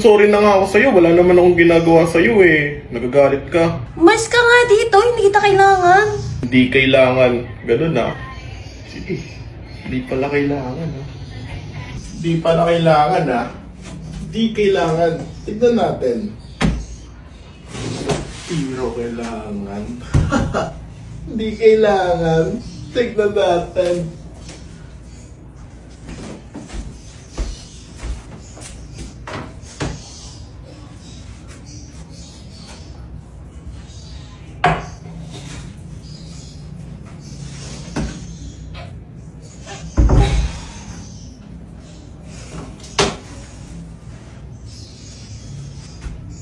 Sorry na nga ako sa'yo, wala naman akong ginagawa sa'yo eh. Nagagalit ka. Mas ka nga dito, hindi kita kailangan. Hindi kailangan. Ganun ah. Sige. Hindi pala kailangan ah. Hindi pala kailangan ah. Hindi kailangan. Tignan natin. Pero kailangan. Hindi kailangan. Tignan natin.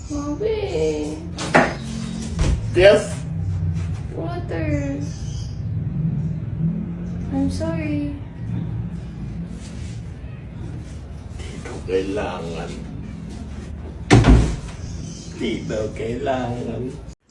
Mabe, Yes? water. I'm sorry. Dito kailangan. Dito kailangan.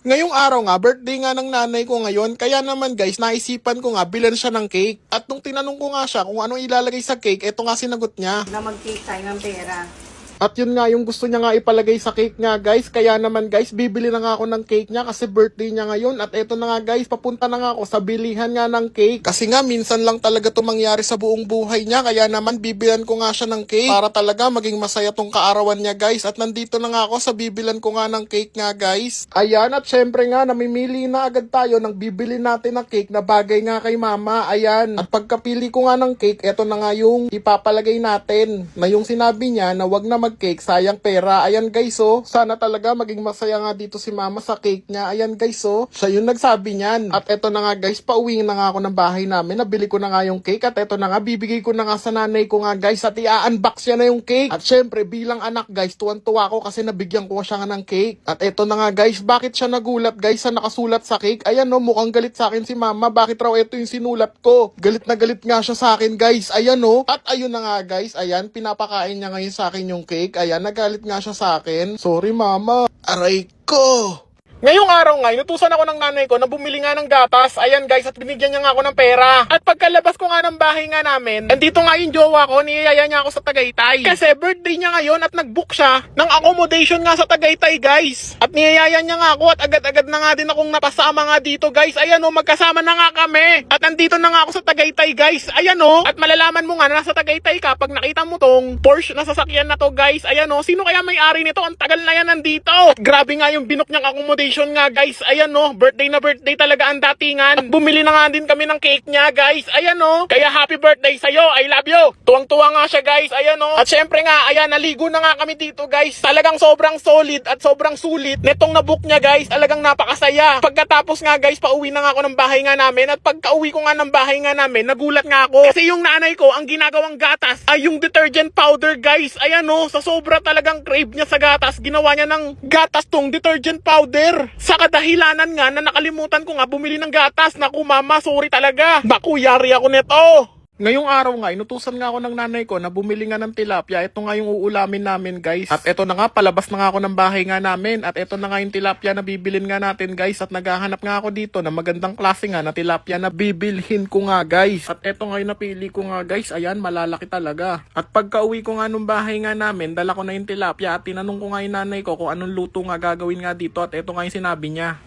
Ngayong araw nga, birthday nga ng nanay ko ngayon, kaya naman guys, naisipan ko nga, bilan siya ng cake. At nung tinanong ko nga siya kung anong ilalagay sa cake, eto nga sinagot niya. Na mag-cake tayo ng pera. At yun nga yung gusto niya nga ipalagay sa cake nga guys, kaya naman guys, bibili na nga ako ng cake niya kasi birthday niya ngayon. At eto na nga guys, papunta na nga ako sa bilihan nga ng cake. Kasi nga, minsan lang talaga to mangyari sa buong buhay niya, kaya naman bibilan ko nga siya ng cake para talaga maging masaya tong kaarawan niya guys. At nandito na nga ako sa bibilan ko nga ng cake nga guys. Ayan, at syempre nga, namimili na agad tayo ng bibili natin ng cake na bagay nga kay mama. Ayan, at pagkapili ko nga ng cake, eto na nga yung ipapalagay natin. Na yung sinabi niya na wag na mag-cake, sayang pera. Ayan guys, oh, sana talaga maging masaya nga dito si mama sa cake niya. Ayan guys, oh, siya yung nagsabi niyan. At eto na nga guys, pauwi na nga ako ng bahay namin. Nabili ko na nga yung cake. At eto na nga, bibigay ko na nga sa nanay ko nga guys. At i-unbox niya na yung cake. At syempre, bilang anak guys, tuwan-tuwa ko kasi nabigyan ko siya nga ng cake. At eto na nga guys, bakit siya nagulat guys sa nakasulat sa cake? Ayan, oh, mukhang galit sa akin si mama. Bakit raw ito yung sinulat ko? Galit na galit nga siya sa akin guys. Ayan, oh. At ayun na nga guys, ayan, pinapakain niya ngayon sa akin yung cake. Ayan, nagalit nga siya sa akin. Sorry mama. Aray ko. Ngayong araw nga, inutusan ako ng nanay ko na bumili nga ng gatas. Ayan guys, at binigyan niya nga ako ng pera. At pagkalabas ko nga ng bahay nga namin, andito nga yung jowa ko, niyaya niya ako sa Tagaytay. Kasi birthday niya ngayon at nag-book siya ng accommodation nga sa Tagaytay guys. At niyaya niya nga ako at agad-agad na nga din akong napasama nga dito guys. Ayan o, magkasama na nga kami. At andito na nga ako sa Tagaytay guys. Ayan o, at malalaman mo nga na nasa Tagaytay ka pag nakita mo tong Porsche na sasakyan na to guys. Ayan o, sino kaya may-ari nito? Ang tagal na yan nandito. At grabe nga yung binook niyang accommodation nga guys. Ayan no, birthday na birthday talaga ang datingan. At bumili na nga din kami ng cake niya guys. Ayan no, kaya happy birthday sa'yo, I love you. Tuwang-tuwa nga siya guys. Ayan no, at syempre nga, ayan, naligo na nga kami dito guys. Talagang sobrang solid at sobrang sulit netong nabook niya guys. Talagang napakasaya. Pagkatapos nga guys, pauwi na nga ako ng bahay nga namin. At pagka-uwi ko nga ng bahay nga namin, nagulat nga ako kasi yung nanay ko, ang ginagawang gatas ay yung detergent powder guys. Ayan no, sa sobra talagang crave niya sa gatas, ginawa niya ng gatas tong detergent powder. Sa kadahilanan nga na nakalimutan ko nga bumili ng gatas. Naku mama, sorry talaga. Naku, yari ako neto. Ngayong araw nga, inutusan nga ako ng nanay ko na bumili nga ng tilapia. Ito nga yung uulamin namin guys. At ito na nga, palabas na nga ako ng bahay nga namin. At ito na nga yung tilapia na bibilin nga natin guys. At naghahanap nga ako dito na magandang klase nga na tilapia na bibilhin ko nga guys. At ito nga yung napili ko nga guys. Ayan, malalaki talaga. At pagka uwi ko nga nung bahay nga namin, dala ko na yung tilapia. At tinanong ko nga yung nanay ko kung anong luto nga gagawin nga dito. At ito nga yung sinabi niya.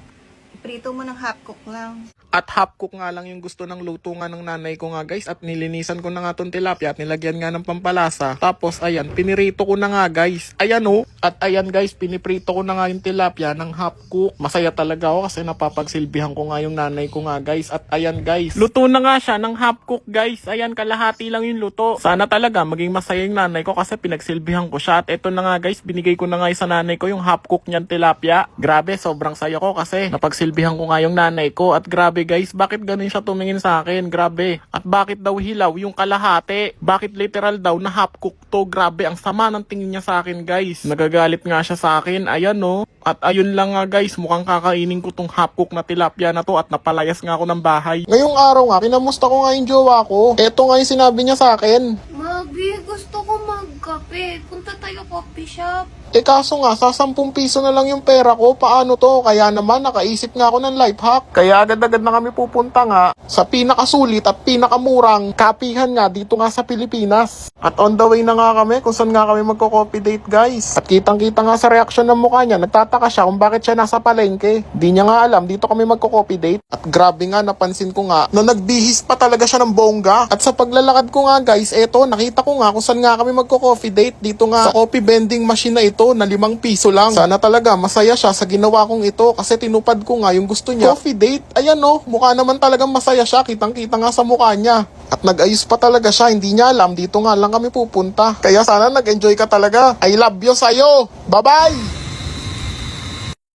Prito mo ng half cook lang. At half cook nga lang yung gusto ng luto nga ng nanay ko nga guys. At nilinisan ko na nga tong tilapia at nilagyan nga ng pampalasa. Tapos ayan, pinirito ko na nga guys. Ayan oh. At ayan guys, piniprito ko na nga yung tilapia ng half cook. Masaya talaga ako kasi napapagsilbihan ko nga yung nanay ko nga guys. At ayan guys, luto na nga siya ng half cook guys. Ayan, kalahati lang yung luto. Sana talaga maging masaya yung nanay ko kasi pinagsilbihan ko siya. At eto na nga guys, binigay ko na nga sa nanay ko yung half cook niyan tilapia. Grabe, sobrang saya ko kasi napagsilbihan ko nga yung nanay ko. At grabe guys, bakit ganun siya tumingin sa akin? Grabe. At bakit daw hilaw yung kalahati? Bakit literal daw na half cook to? Grabe, ang sama ng tingin niya sa akin guys. Nagagalit nga siya sa akin. Ayan no. At ayun lang nga guys, mukhang kakainin ko tong half cook na tilapia na to at napalayas nga ako ng bahay. Ngayong araw nga, kinamusta ko nga yung jowa ko. Eto nga yung sinabi niya sa akin. Mabi, gusto ko magkape. Punta tayo coffee shop. Eh kaso nga, sa 10 piso na lang yung pera ko, paano to? Kaya naman, nakaisip nga ako ng life hack. Kaya agad-agad na kami pupunta nga sa pinakasulit at pinakamurang kapihan nga dito nga sa Pilipinas. At on the way na nga kami kung saan nga kami magko-coffee date guys. At kitang-kita nga sa reaksyon ng mukha niya, nagtataka siya kung bakit siya nasa palengke. Di niya nga alam, dito kami magko-coffee date. At grabe nga, napansin ko nga na nagbihis pa talaga siya ng bongga. At sa paglalakad ko nga guys, eto, nakita ko nga kung saan nga kami magko-coffee date. Dito nga sa coffee vending machine na ito na 5 piso lang. Sana talaga masaya siya sa ginawa kong ito kasi tinupad ko nga yung gusto niya. Coffee date, ayan oh, mukha naman talagang masaya siya. Kitang-kita nga sa mukha niya. At nag-ayos pa talaga siya, hindi niya alam, dito nga lang kami pupunta. Kaya sana nag-enjoy ka talaga. I love you sa'yo. Bye-bye!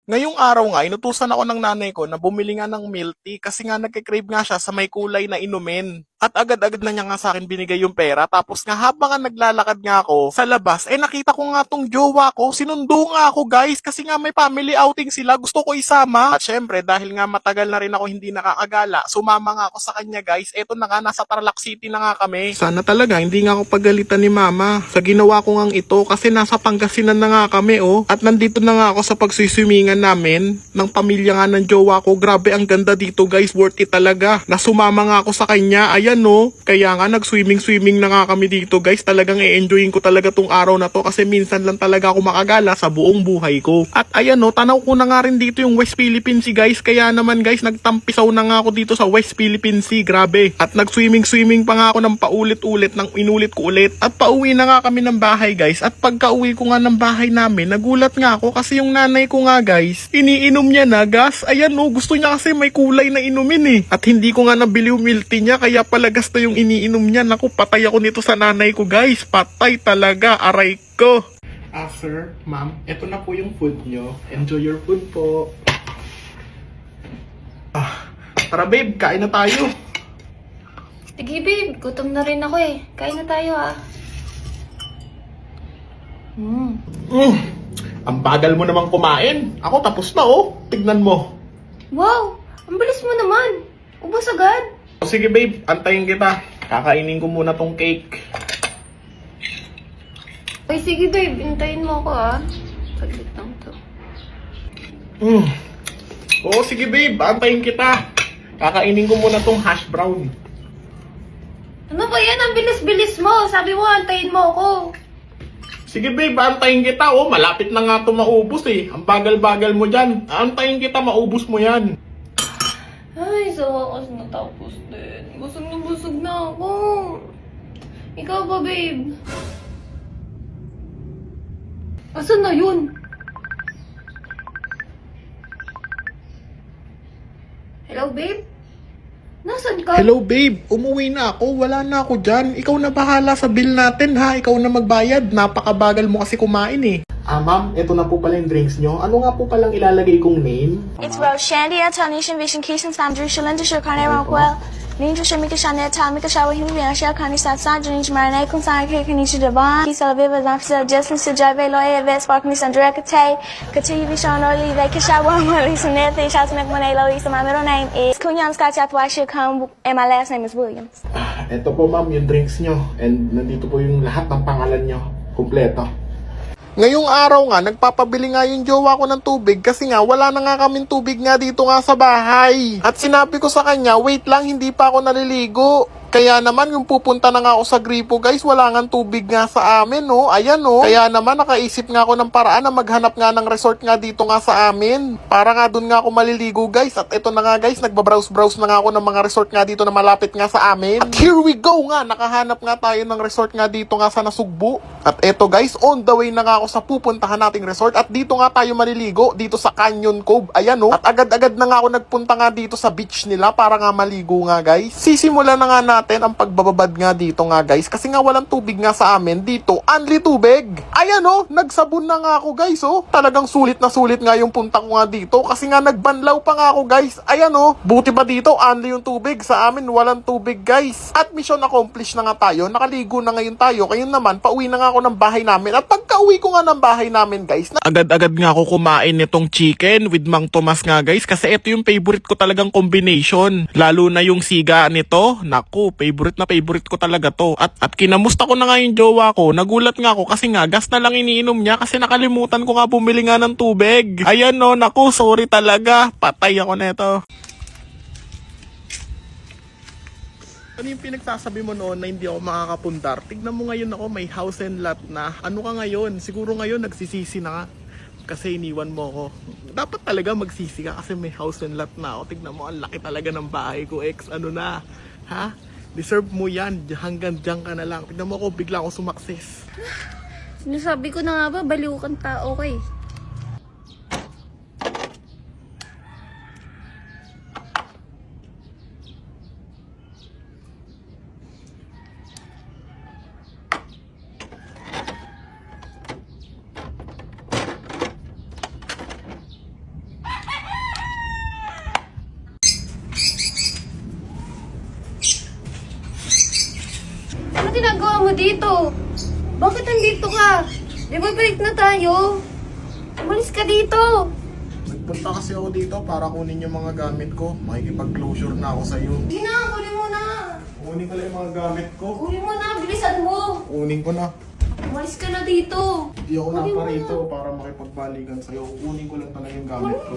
Ngayong araw nga, inutusan ako ng nanay ko na bumili nga ng milk tea kasi nga nagkikrave nga siya sa may kulay na inumin. At agad-agad na niya nga sa akin binigay yung pera. Tapos nga habang nga naglalakad nga ako sa labas, nakita ko nga tong jowa ko. Sinundo nga ako guys kasi nga may family outing sila. Gusto ko isama. At syempre dahil nga matagal na rin ako hindi nakakagala, sumama nga ako sa kanya guys. Eto na nga, nasa Tarlac City na nga kami. Sana talaga hindi nga ako pagalitan ni mama sa ginawa ko nga ito kasi nasa Pangasinan na nga kami oh. At nandito na nga ako sa pagsiswimingan namin ng pamilya nga ng jowa ko. Grabe ang ganda dito guys, worth it talaga. Nasumama nga ako sa kanya. Ayan no, kaya nga nag-swimming na nga kami dito guys. Talagang i-enjoyin ko talaga tong araw na to kasi minsan lang talaga ako makagala sa buong buhay ko. At ayan no, tanaw ko na nga rin dito yung West Philippine Sea guys. Kaya naman guys, nagtampisaw na nga ako dito sa West Philippine Sea. Grabe. At nag-swimming pa nga ako ng paulit-ulit, nang inulit ko ulit. At pauwi na nga kami ng bahay guys. At pagka-uwi ko nga ng bahay namin, nagulat nga ako kasi yung nanay ko nga guys, iniinom niya na gas. Ayan no, gusto niya kasi may kulay na inumin At hindi ko nga nabili yung milk tea niya, kaya pala gas na yung iniinom niya. Naku, patay ako nito sa nanay ko guys. Patay talaga, aray ko. Sir, ma'am, eto na po yung food nyo. Enjoy your food po. Tara babe, kain na tayo. Sige babe, gutom na rin ako eh. Kain na tayo ah. Ang bagal mo namang kumain. Ako tapos na oh. Tignan mo. Wow, ang bilis mo naman. Ubos agad. Sige babe, antayin kita. Kakainin ko muna tong cake. Ay sige babe, hintayin mo ako ah. Saglit lang to. Oo, sige babe, antayin kita. Kakainin ko muna tong hash brown. Ano ba yan? Ang bilis-bilis mo. Sabi mo, hintayin mo ako. Sige babe, antayin kita. Oh, malapit na nga ito maubos eh. Ang bagal-bagal mo dyan. Antayin kita, maubos mo yan. Ay, sa wakas natapos din. Busog na ako. Ikaw ba, babe? Asan na yun? Hello, babe? Nasaan ka? Hello babe, umuwi na ako. Wala na ako dyan. Ikaw na bahala sa bill natin ha. Ikaw na magbayad. Napakabagal mo kasi kumain eh. Ma'am, ito na po pala yung drinks nyo. Ano nga po palang ilalagay kong name? It's Rose Shandy, Antonisha, Vision, Kisan, Sandra, Shalinda, Shirkane, Rockwell, Ninja, Shamika, Shanet, Tamika, Shawa, Hindu, Shell, Kani, Sat, Sandra, Ninja, Marane, Kunsan, Kanisha, Devon, Kisa, Viva, Zamfisa, Justin, Sujave, Loya, Ves, Spark, Nisandra, Kate, Kati, Vishon, Oli, Vakashawa, Lisa, Nethe, Shots, McMonay, Lisa, my middle name is Kunyam, Scott, Chatwa, Shilcom, and my last name is Williams. Ito po ma'am, yung drinks nyo. And nandito po yung lahat ng pangalan nyo. Kompleto. Ngayong araw nga, nagpapabili nga yung jowa ko ng tubig kasi nga wala na nga kaming tubig nga dito nga sa bahay. At sinabi ko sa kanya, wait lang, hindi pa ako naliligo. Kaya naman, yung pupunta na nga ako sa gripo guys, wala nga tubig nga sa amin, no? Ayan, no? Kaya naman, nakaisip nga ako ng paraan na maghanap nga ng resort nga dito nga sa amin. Para nga dun nga ako maliligo guys. At ito na nga guys, nagbabrowse-browse na nga ako ng mga resort nga dito na malapit nga sa amin. At here we go nga, nakahanap nga tayo ng resort nga dito nga sa Nasugbu. At eto guys, on the way na nga ako sa pupuntahan nating resort. At dito nga tayo maliligo, dito sa Canyon Cove. Ayan, no? At agad-agad na nga ako nagpunta nga dito sa beach nila para nga maligo nga guys. Sisimulan na nga natin ang pagbababad nga dito nga guys kasi nga walang tubig nga sa amin dito, only tubig. Ayan oh, nagsabon na nga ako guys oh. Talagang sulit na sulit nga yung punta ko nga dito kasi nga nagbanlaw pa nga ako guys. Ayan oh, buti pa dito only yung tubig, sa amin walang tubig guys. At mission accomplished na nga tayo, nakaligo na ngayon tayo. Kaya naman pauwi na nga ako ng bahay namin. At pagka-uwi ko nga ng bahay namin guys, agad-agad nga ako kumain nitong chicken with Mang Tomas nga guys kasi ito yung favorite ko talagang combination. Lalo na yung siga nito, naku, Favorite na favorite ko talaga to. At kinamusta ko na nga yung jowa ko. Nagulat nga ako kasi nga gas na lang iniinom niya kasi nakalimutan ko nga bumili nga ng tubig. Ayan no, naku, sorry talaga. Patay ako neto. Ano yung pinagsasabi mo noon na hindi ako makakapundar? Tignan mo ngayon ako, may house and lot na. Ano ka ngayon? Siguro ngayon nagsisisi na nga. Kasi iniwan mo ako. Dapat talaga magsisi ka kasi may house and lot na ako. Tignan mo, ang laki talaga ng bahay ko, ex. Ano na? Ha? Deserve mo yan. Hanggang dyan ka na lang. Tignan mo ako, bigla ako sumakses. Sinasabi ko na nga ba, baliw kang tao kay. Ano ginagawa mo dito? Bakit nandito ka? Di ba break na tayo? Umalis ka dito. Nagpunta kasi ako dito para kunin yung mga gamit ko. Makikipag-closure na ako sa'yo. Hindi na, kunin mo na. Kunin ko lang yung mga gamit ko. Kunin mo na, bilisan mo. Kunin ko na. Umalis ka na dito. Hindi ako Kunin mo naparito na. para makipagbalikan sa'yo. Kunin ko lang talaga yung gamit ko.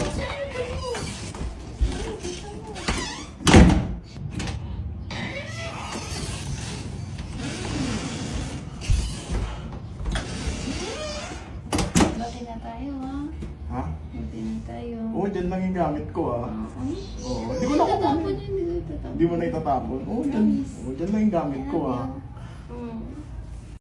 Bati na tayo, ha? Ha? Bati na tayo. Oo, dyan lang yung gamit ko ah. Oo, hindi ko na Tatapon kukunin. yun, hindi ko tatapon. Hindi mo na itatapon? Oo, dyan lang yung gamit ko ah.